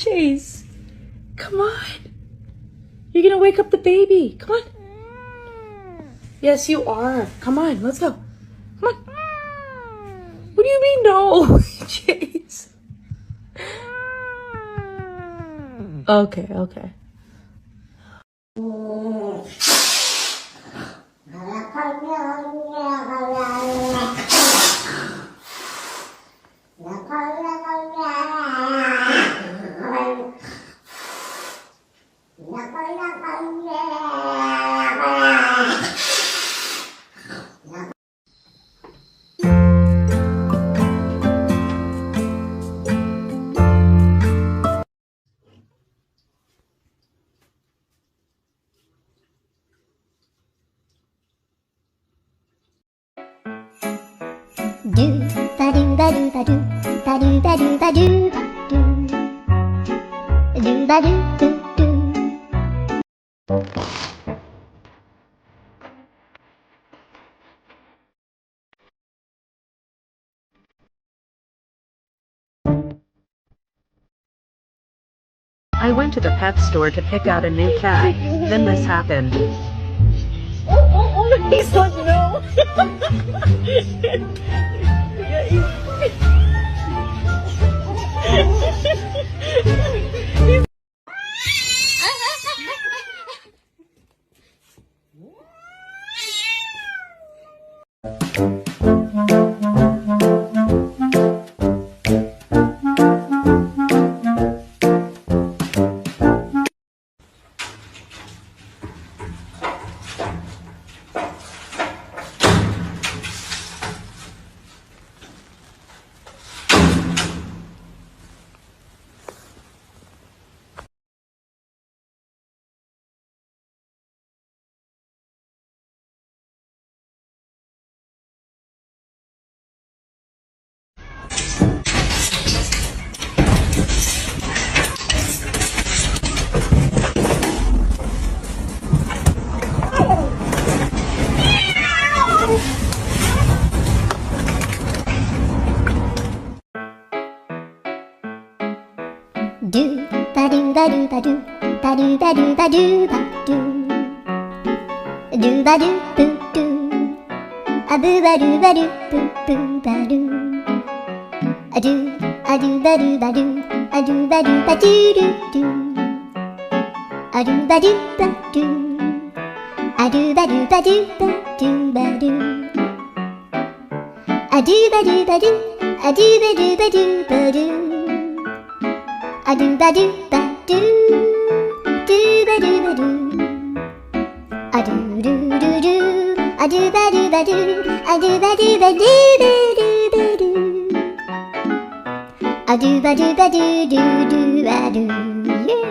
Chase. Come on. You're gonna wake up the baby. Come on. Yes, you are. Come on, let's go. Come on. What do you mean no? Chase. Okay, okay. Do ba do ba do ba do ba do ba do ba do do ba do do do. I went to the pet store to pick out a new cat. Then this happened. He's like, no. Do ba do ba do ba do ba do ba do ba do ba do ba do boo do a boo ba do ba do boo boo ba do a do ba do ba do a do ba do ba do do do a do ba do ba do a do ba do ba do ba do ba do a do ba do ba do a do ba do ba do ba do a do ba do ba do do ba do ba do a do do do do a do ba do ba do a do ba do ba do ba do ba do a do ba do ba do do do ba do yeah.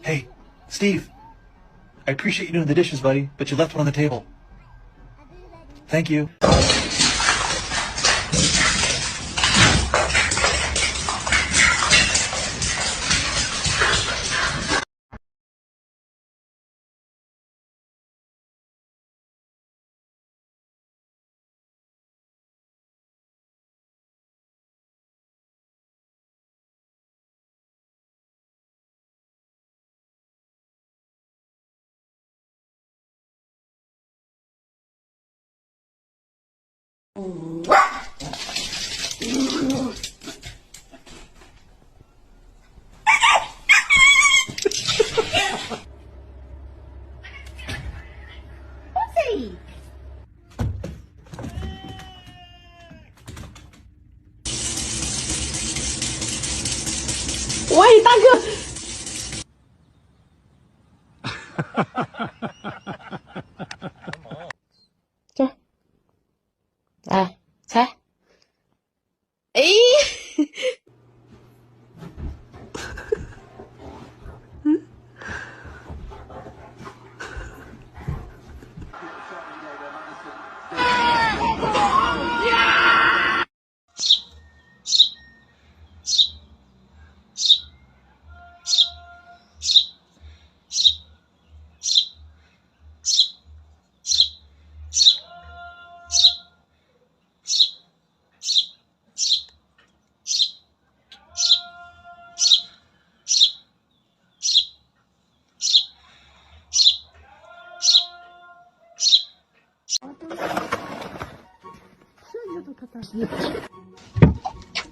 Hey, Steve. I appreciate you doing the dishes, buddy, but you left one on the table. Thank you. Uầy, ta cơ. 자, 자, 자.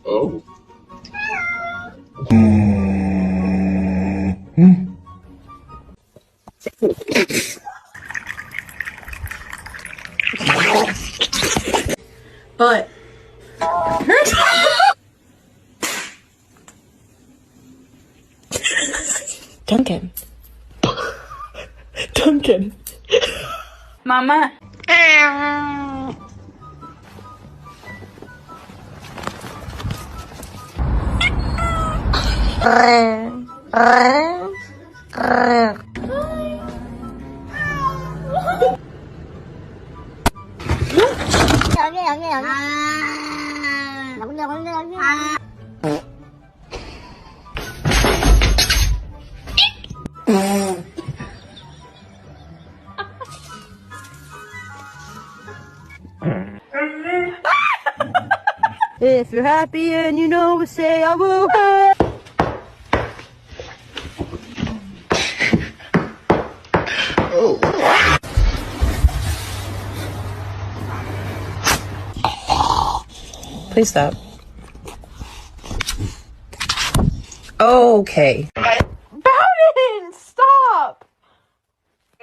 Oh. But Duncan. Duncan. Mama. 여기 여기 여기. 여기. If you're happy and you know it, say I will. Please stop. Okay. Bowden, stop!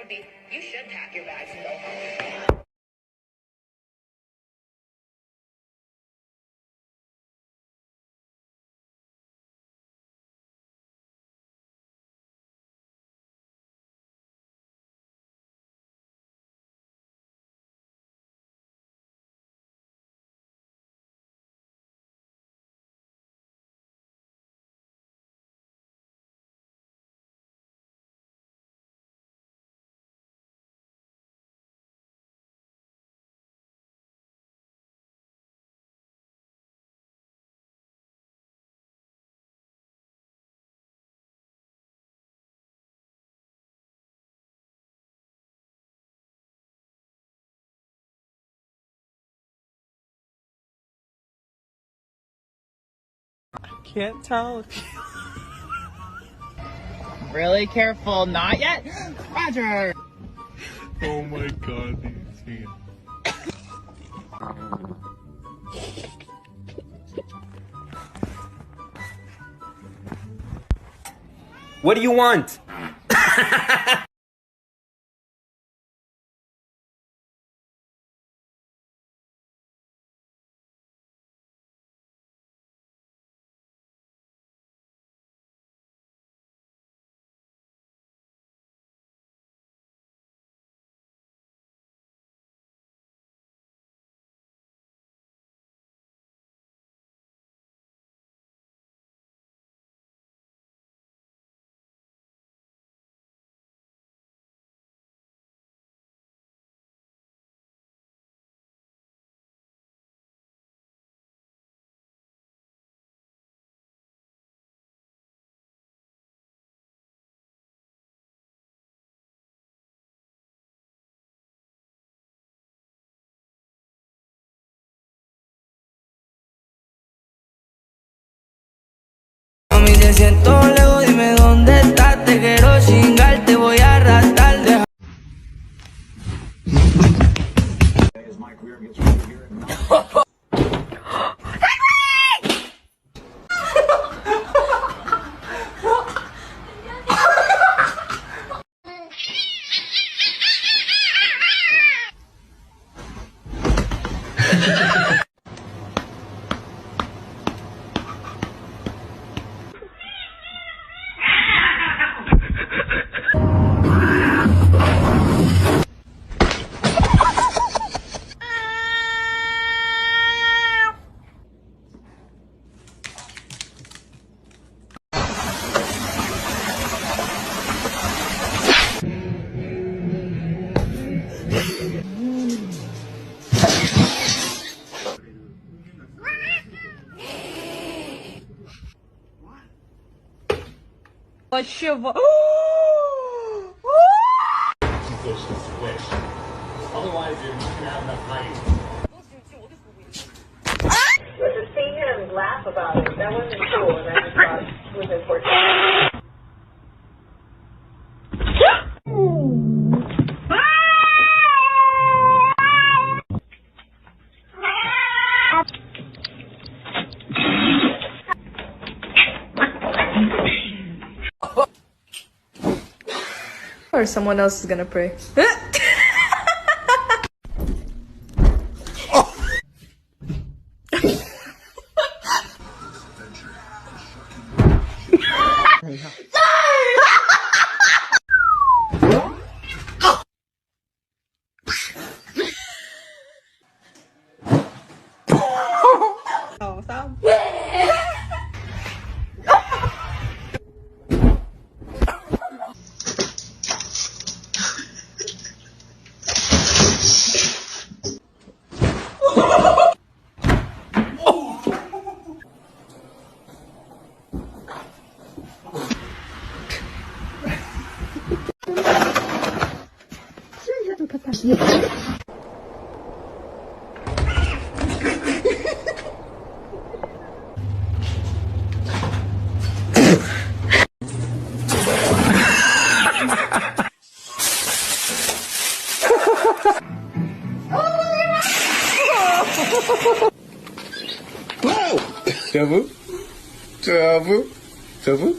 You should pack your bags and go home. Can't tell. Really careful, not yet. Roger. Oh my god, these hands. What do you want? Mami, te siento lejos, dime dónde estás. Te quiero chingar, te voy a arrastrar. A shiver. But to see him laugh about it, that wasn't cool, and I just thought it was important. or someone else is gonna pray? J'avoue. J'avoue. J'avoue.